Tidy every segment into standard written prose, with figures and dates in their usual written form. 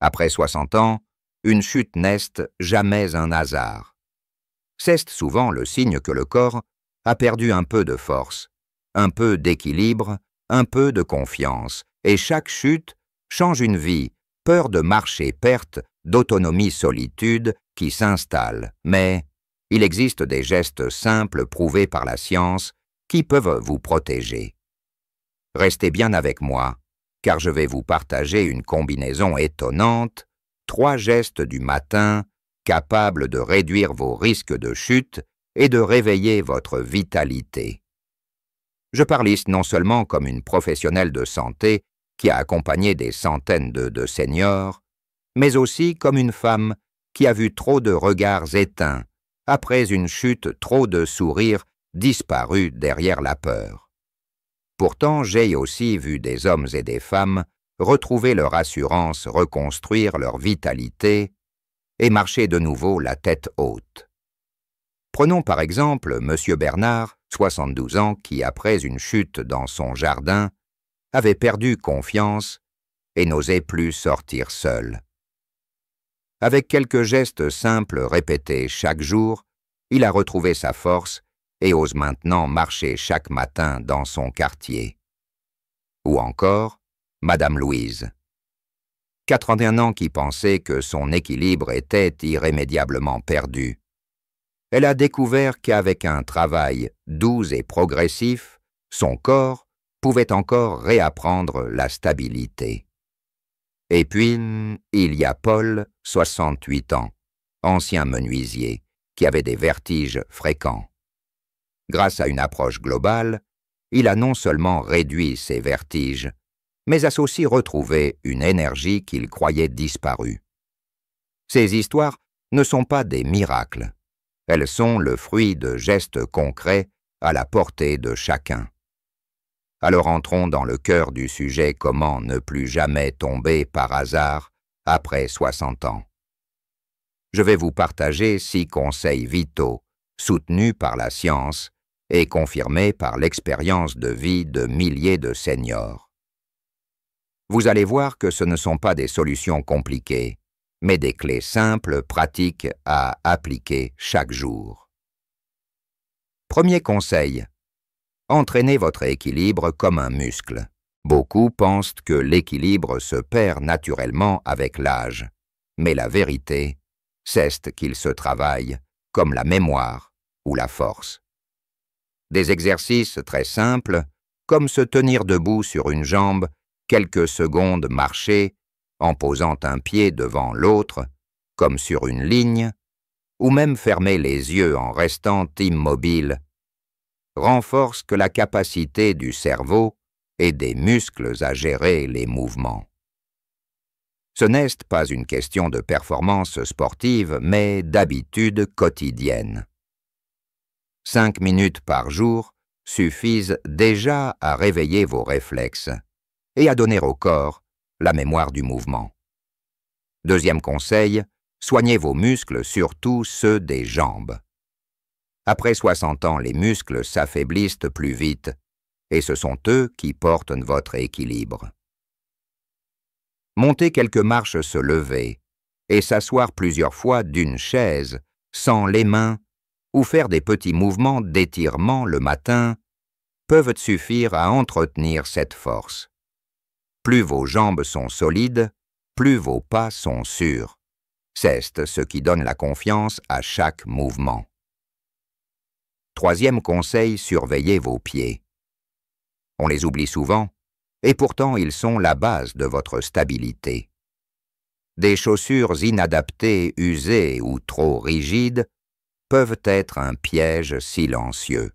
Après 60 ans, une chute n'est jamais un hasard. C'est souvent le signe que le corps a perdu un peu de force, un peu d'équilibre, un peu de confiance, et chaque chute change une vie, peur de marcher, perte d'autonomie, solitude qui s'installe. Mais il existe des gestes simples prouvés par la science qui peuvent vous protéger. Restez bien avec moi, car je vais vous partager une combinaison étonnante, 3 gestes du matin capables de réduire vos risques de chute et de réveiller votre vitalité. Je parle ici non seulement comme une professionnelle de santé qui a accompagné des centaines de seniors, mais aussi comme une femme qui a vu trop de regards éteints, après une chute, trop de sourires disparus derrière la peur. Pourtant, j'ai aussi vu des hommes et des femmes retrouver leur assurance, reconstruire leur vitalité et marcher de nouveau la tête haute. Prenons par exemple M. Bernard, 72 ans, qui, après une chute dans son jardin, avait perdu confiance et n'osait plus sortir seul. Avec quelques gestes simples répétés chaque jour, il a retrouvé sa force et ose maintenant marcher chaque matin dans son quartier. Ou encore, Madame Louise, 81 ans, qui pensait que son équilibre était irrémédiablement perdu. Elle a découvert qu'avec un travail doux et progressif, son corps pouvait encore réapprendre la stabilité. Et puis, il y a Paul, 68 ans, ancien menuisier, qui avait des vertiges fréquents. Grâce à une approche globale, il a non seulement réduit ses vertiges, mais a aussi retrouvé une énergie qu'il croyait disparue. Ces histoires ne sont pas des miracles. Elles sont le fruit de gestes concrets à la portée de chacun. Alors entrons dans le cœur du sujet: comment ne plus jamais tomber par hasard après 60 ans. Je vais vous partager 6 conseils vitaux, soutenus par la science et confirmés par l'expérience de vie de milliers de seniors. Vous allez voir que ce ne sont pas des solutions compliquées, mais des clés simples, pratiques à appliquer chaque jour. Premier conseil: entraînez votre équilibre comme un muscle. Beaucoup pensent que l'équilibre se perd naturellement avec l'âge, mais la vérité, c'est qu'il se travaille comme la mémoire ou la force. Des exercices très simples, comme se tenir debout sur une jambe, quelques secondes marcher, en posant un pied devant l'autre, comme sur une ligne, ou même fermer les yeux en restant immobile, renforce que la capacité du cerveau et des muscles à gérer les mouvements. Ce n'est pas une question de performance sportive, mais d'habitude quotidienne. 5 minutes par jour suffisent déjà à réveiller vos réflexes et à donner au corps la mémoire du mouvement. Deuxième conseil: soignez vos muscles, surtout ceux des jambes. Après 60 ans, les muscles s'affaiblissent plus vite, et ce sont eux qui portent votre équilibre. Monter quelques marches, se lever, et s'asseoir plusieurs fois d'une chaise, sans les mains, ou faire des petits mouvements d'étirement le matin, peuvent suffire à entretenir cette force. Plus vos jambes sont solides, plus vos pas sont sûrs. C'est ce qui donne la confiance à chaque mouvement. Troisième conseil: surveillez vos pieds. On les oublie souvent, et pourtant ils sont la base de votre stabilité. Des chaussures inadaptées, usées ou trop rigides peuvent être un piège silencieux.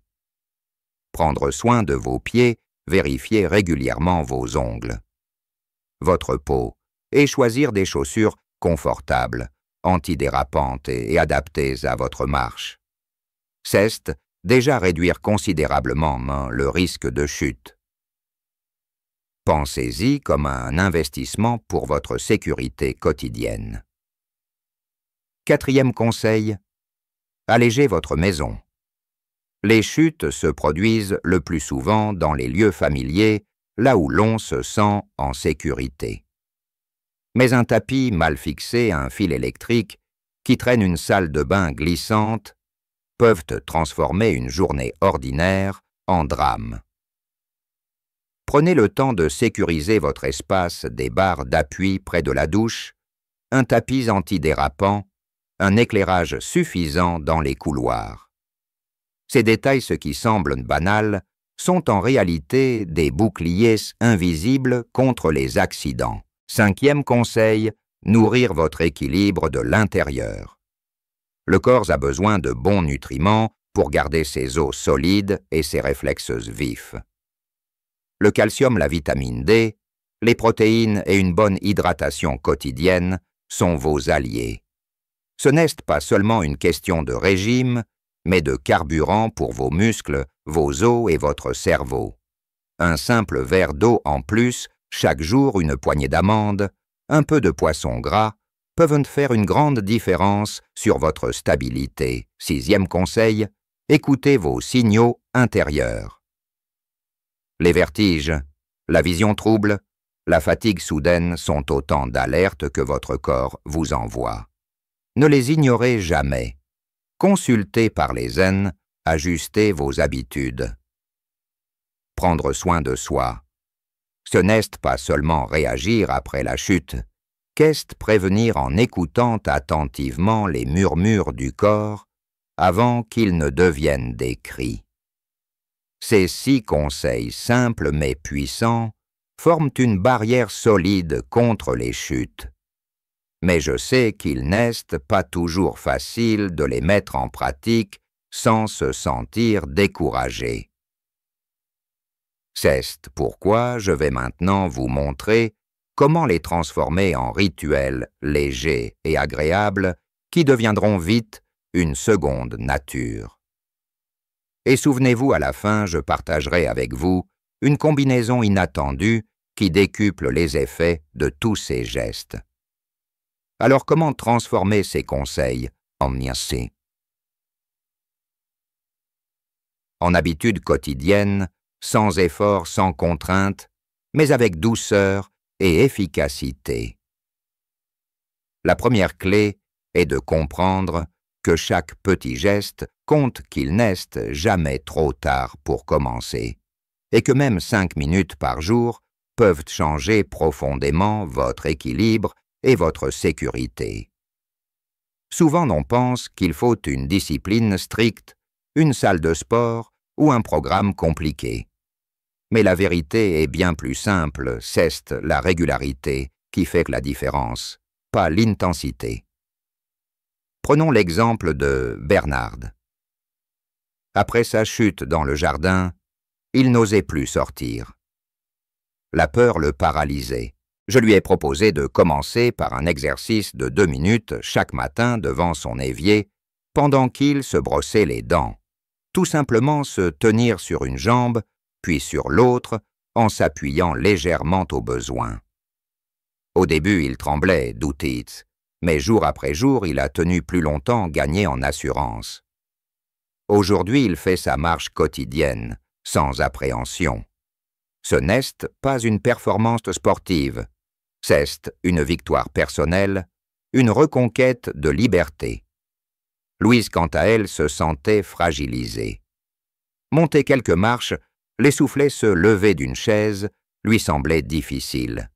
Prendre soin de vos pieds, vérifiez régulièrement vos ongles, votre peau, et choisir des chaussures confortables, antidérapantes et adaptées à votre marche. C'est déjà réduire considérablement le risque de chute. Pensez-y comme un investissement pour votre sécurité quotidienne. Quatrième conseil: allégez votre maison. Les chutes se produisent le plus souvent dans les lieux familiers, là où l'on se sent en sécurité. mais un tapis mal fixé à un fil électrique qui traîne une salle de bain glissante peuvent transformer une journée ordinaire en drame. Prenez le temps de sécuriser votre espace des barres d'appui près de la douche, un tapis antidérapant, un éclairage suffisant dans les couloirs. Ces détails, ce qui semblent banals, sont en réalité des boucliers invisibles contre les accidents. 5e conseil, nourrir votre équilibre de l'intérieur. Le corps a besoin de bons nutriments pour garder ses os solides et ses réflexes vifs. Le calcium, la vitamine D, les protéines et une bonne hydratation quotidienne sont vos alliés. Ce n'est pas seulement une question de régime, mais de carburant pour vos muscles, vos os et votre cerveau. Un simple verre d'eau en plus, chaque jour une poignée d'amandes, un peu de poisson gras, peuvent faire une grande différence sur votre stabilité. 6e conseil, écoutez vos signaux intérieurs. Les vertiges, la vision trouble, la fatigue soudaine sont autant d'alertes que votre corps vous envoie. Ne les ignorez jamais. Consultez par les zen, ajustez vos habitudes. Prendre soin de soi. Ce n'est pas seulement réagir après la chute, qu'est-ce prévenir en écoutant attentivement les murmures du corps avant qu'ils ne deviennent des cris. Ces 6 conseils simples mais puissants forment une barrière solide contre les chutes. Mais je sais qu'il n'est pas toujours facile de les mettre en pratique sans se sentir découragé. C'est pourquoi je vais maintenant vous montrer comment les transformer en rituels légers et agréables qui deviendront vite une seconde nature. Et souvenez-vous, à la fin, je partagerai avec vous une combinaison inattendue qui décuple les effets de tous ces gestes. Alors comment transformer ces conseils en miassé? En habitude quotidienne, sans effort, sans contrainte, mais avec douceur et efficacité. La première clé est de comprendre que chaque petit geste compte, qu'il n'est jamais trop tard pour commencer, et que même 5 minutes par jour peuvent changer profondément votre équilibre et votre sécurité. Souvent on pense qu'il faut une discipline stricte, une salle de sport ou un programme compliqué. Mais la vérité est bien plus simple, c'est la régularité qui fait la différence, pas l'intensité. Prenons l'exemple de Bernard. Après sa chute dans le jardin, il n'osait plus sortir. La peur le paralysait. Je lui ai proposé de commencer par un exercice de 2 minutes chaque matin devant son évier, pendant qu'il se brossait les dents. Tout simplement se tenir sur une jambe, puis sur l'autre, en s'appuyant légèrement au besoin. Au début, il tremblait, doutit, mais jour après jour, il a tenu plus longtemps, gagné en assurance. Aujourd'hui, il fait sa marche quotidienne, sans appréhension. Ce n'est pas une performance sportive, c'est une victoire personnelle, une reconquête de liberté. Louise, quant à elle, se sentait fragilisée. Monter quelques marches, l'essouffler se lever d'une chaise, lui semblait difficile.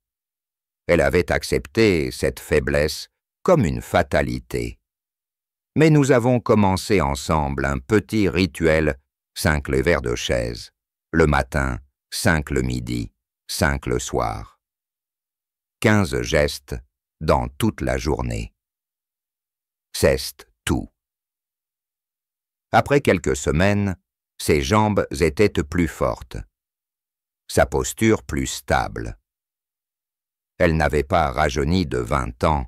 Elle avait accepté cette faiblesse comme une fatalité. Mais nous avons commencé ensemble un petit rituel, 5 levers de chaise, le matin, 5 le midi, 5 le soir. 15 gestes dans toute la journée. C'est tout. Après quelques semaines, ses jambes étaient plus fortes, sa posture plus stable. Elle n'avait pas rajeuni de 20 ans,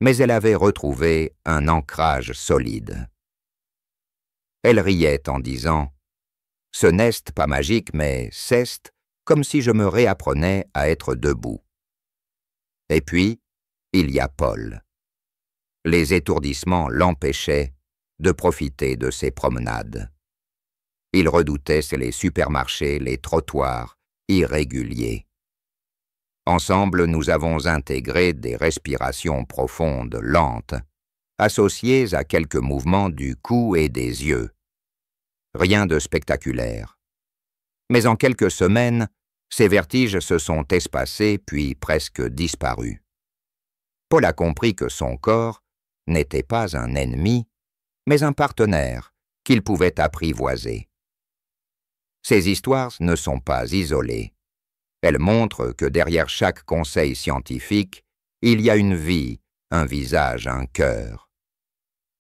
mais elle avait retrouvé un ancrage solide. Elle riait en disant « Ce n'est pas magique, mais c'est comme si je me réapprenais à être debout. » Et puis, il y a Paul. Les étourdissements l'empêchaient de profiter de ses promenades. Il redoutait les supermarchés, les trottoirs irréguliers. Ensemble, nous avons intégré des respirations profondes, lentes, associées à quelques mouvements du cou et des yeux. Rien de spectaculaire. Mais en quelques semaines, ces vertiges se sont espacés puis presque disparus. Paul a compris que son corps n'était pas un ennemi, mais un partenaire qu'il pouvait apprivoiser. Ces histoires ne sont pas isolées. Elles montrent que derrière chaque conseil scientifique, il y a une vie, un visage, un cœur.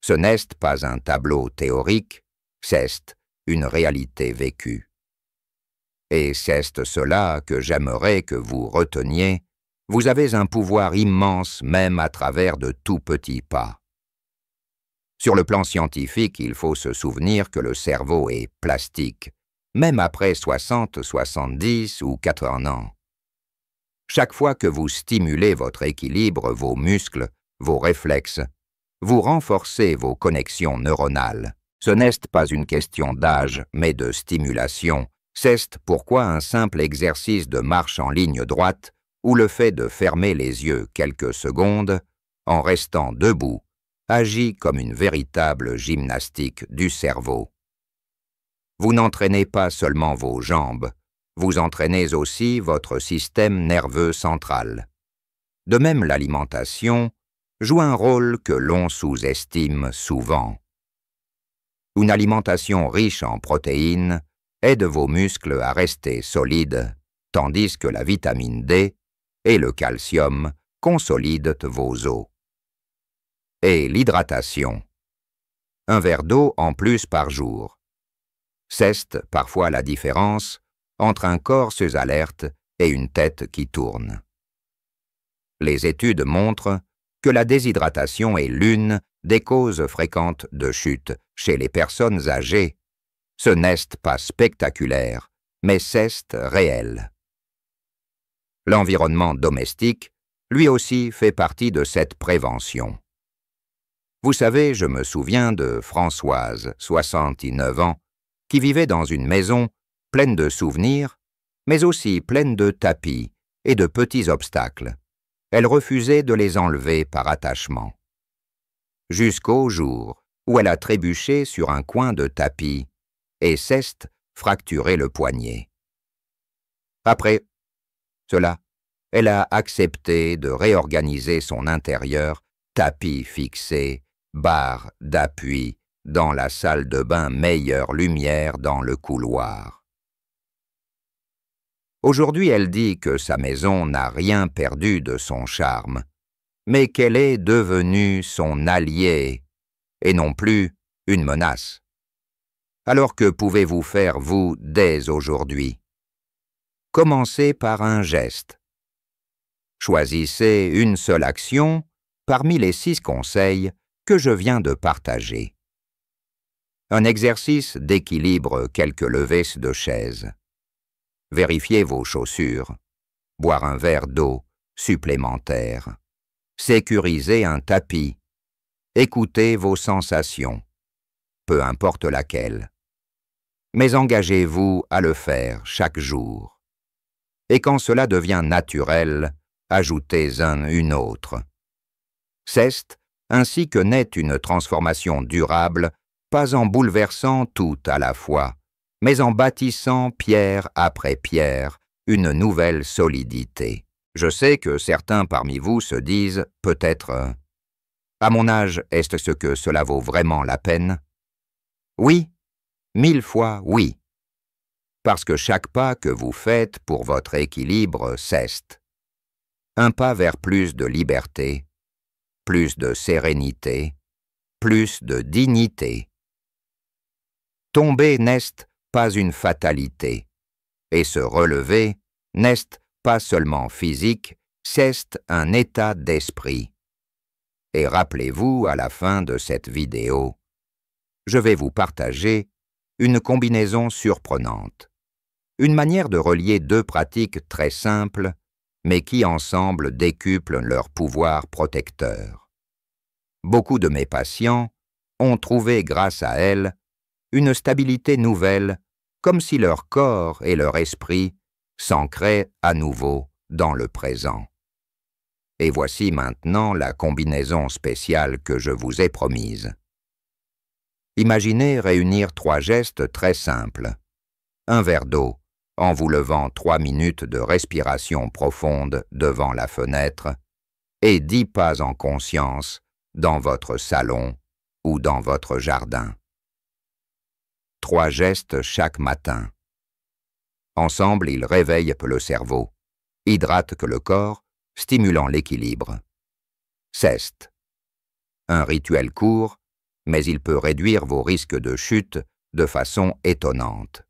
Ce n'est pas un tableau théorique, c'est une réalité vécue. Et c'est cela que j'aimerais que vous reteniez. Vous avez un pouvoir immense même à travers de tout petits pas. Sur le plan scientifique, il faut se souvenir que le cerveau est plastique, même après 60, 70 ou 80 ans. Chaque fois que vous stimulez votre équilibre, vos muscles, vos réflexes, vous renforcez vos connexions neuronales. Ce n'est pas une question d'âge, mais de stimulation. C'est pourquoi un simple exercice de marche en ligne droite ou le fait de fermer les yeux quelques secondes, en restant debout, agit comme une véritable gymnastique du cerveau. Vous n'entraînez pas seulement vos jambes, vous entraînez aussi votre système nerveux central. De même, l'alimentation joue un rôle que l'on sous-estime souvent. Une alimentation riche en protéines aide vos muscles à rester solides, tandis que la vitamine D et le calcium consolident vos os. Et l'hydratation. Un verre d'eau en plus par jour. C'est parfois la différence entre un corps sous-alerte et une tête qui tourne. Les études montrent que la déshydratation est l'une des causes fréquentes de chute chez les personnes âgées. Ce n'est pas spectaculaire, mais c'est réel. L'environnement domestique, lui aussi, fait partie de cette prévention. Vous savez, je me souviens de Françoise, 69 ans, qui vivait dans une maison pleine de souvenirs, mais aussi pleine de tapis et de petits obstacles. Elle refusait de les enlever par attachement. Jusqu'au jour où elle a trébuché sur un coin de tapis et s'est fracturé le poignet. Après cela, elle a accepté de réorganiser son intérieur, tapis fixé, barre d'appui, dans la salle de bain, meilleure lumière dans le couloir. Aujourd'hui, elle dit que sa maison n'a rien perdu de son charme, mais qu'elle est devenue son allié, et non plus une menace. Alors que pouvez-vous faire, vous, dès aujourd'hui? Commencez par un geste. Choisissez une seule action parmi les 6 conseils que je viens de partager. Un exercice d'équilibre, quelques levées de chaise. Vérifiez vos chaussures. Boire un verre d'eau supplémentaire. Sécurisez un tapis. Écoutez vos sensations, peu importe laquelle. Mais engagez-vous à le faire chaque jour. Et quand cela devient naturel, ajoutez une autre. C'est ainsi que naît une transformation durable, pas en bouleversant tout à la fois, mais en bâtissant pierre après pierre une nouvelle solidité. Je sais que certains parmi vous se disent peut-être « À mon âge, est-ce ce que cela vaut vraiment la peine ?» Oui, 1000 fois oui. Parce que chaque pas que vous faites pour votre équilibre c'est un pas vers plus de liberté, plus de sérénité, plus de dignité. Tomber n'est pas une fatalité, et se relever n'est pas seulement physique, c'est un état d'esprit. Et rappelez-vous, à la fin de cette vidéo, je vais vous partager une combinaison surprenante, une manière de relier 2 pratiques très simples, mais qui ensemble décuplent leur pouvoir protecteur. Beaucoup de mes patients ont trouvé grâce à elles une stabilité nouvelle, comme si leur corps et leur esprit s'ancraient à nouveau dans le présent. Et voici maintenant la combinaison spéciale que je vous ai promise. Imaginez réunir 3 gestes très simples. Un verre d'eau, en vous levant 3 minutes de respiration profonde devant la fenêtre, et 10 pas en conscience dans votre salon ou dans votre jardin. 3 gestes chaque matin. Ensemble, ils réveillent le cerveau, hydratent le corps, stimulant l'équilibre. CEST. Un rituel court, mais il peut réduire vos risques de chute de façon étonnante.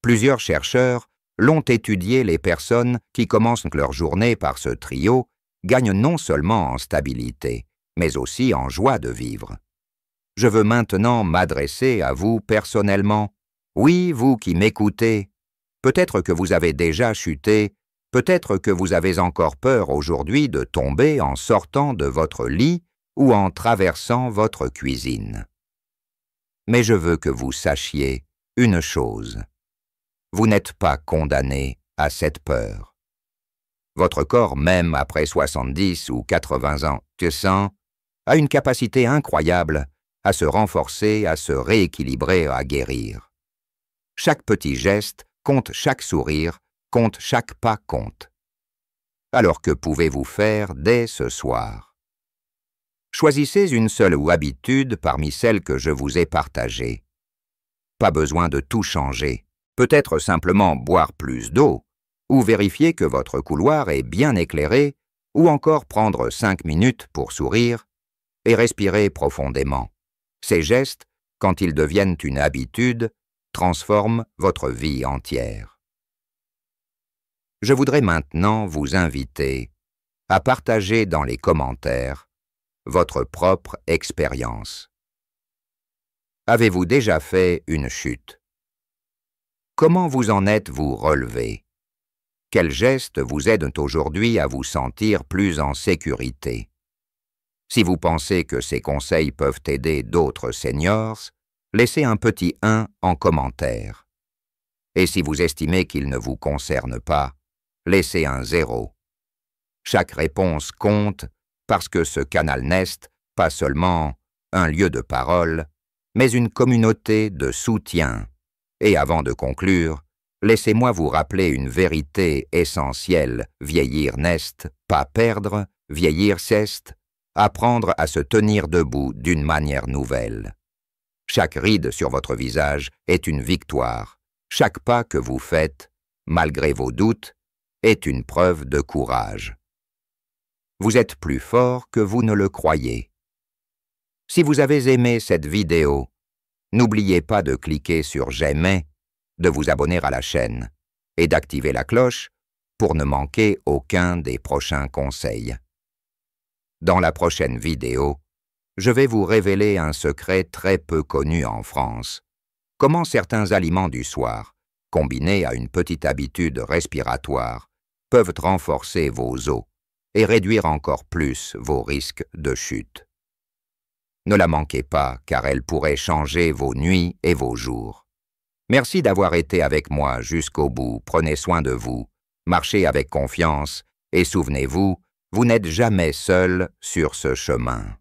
Plusieurs chercheurs l'ont étudié, les personnes qui commencent leur journée par ce trio gagnent non seulement en stabilité, mais aussi en joie de vivre. Je veux maintenant m'adresser à vous personnellement. Oui, vous qui m'écoutez. Peut-être que vous avez déjà chuté, peut-être que vous avez encore peur aujourd'hui de tomber en sortant de votre lit ou en traversant votre cuisine. Mais je veux que vous sachiez une chose. Vous n'êtes pas condamné à cette peur. Votre corps, même après 70 ou 80 ans, a une capacité incroyable à se renforcer, à se rééquilibrer, à guérir. Chaque petit geste compte, chaque sourire compte, chaque pas compte. Alors que pouvez-vous faire dès ce soir? Choisissez une seule habitude parmi celles que je vous ai partagées. Pas besoin de tout changer. Peut-être simplement boire plus d'eau, ou vérifier que votre couloir est bien éclairé, ou encore prendre 5 minutes pour sourire et respirer profondément. Ces gestes, quand ils deviennent une habitude, transforment votre vie entière. Je voudrais maintenant vous inviter à partager dans les commentaires votre propre expérience. Avez-vous déjà fait une chute? Comment vous en êtes-vous relevé? Quels gestes vous aident aujourd'hui à vous sentir plus en sécurité? Si vous pensez que ces conseils peuvent aider d'autres seniors, laissez un petit 1 en commentaire. Et si vous estimez qu'il ne vous concerne pas, laissez un 0. Chaque réponse compte parce que ce canal n'est pas seulement un lieu de parole, mais une communauté de soutien. Et avant de conclure, laissez-moi vous rappeler une vérité essentielle. Vieillir n'est pas perdre, vieillir c'est apprendre à se tenir debout d'une manière nouvelle. Chaque ride sur votre visage est une victoire. Chaque pas que vous faites, malgré vos doutes, est une preuve de courage. Vous êtes plus fort que vous ne le croyez. Si vous avez aimé cette vidéo, n'oubliez pas de cliquer sur « J'aime », de vous abonner à la chaîne et d'activer la cloche pour ne manquer aucun des prochains conseils. Dans la prochaine vidéo, je vais vous révéler un secret très peu connu en France. Comment certains aliments du soir, combinés à une petite habitude respiratoire, peuvent renforcer vos os et réduire encore plus vos risques de chute. Ne la manquez pas, car elle pourrait changer vos nuits et vos jours. Merci d'avoir été avec moi jusqu'au bout. Prenez soin de vous, marchez avec confiance et souvenez-vous, vous n'êtes jamais seul sur ce chemin.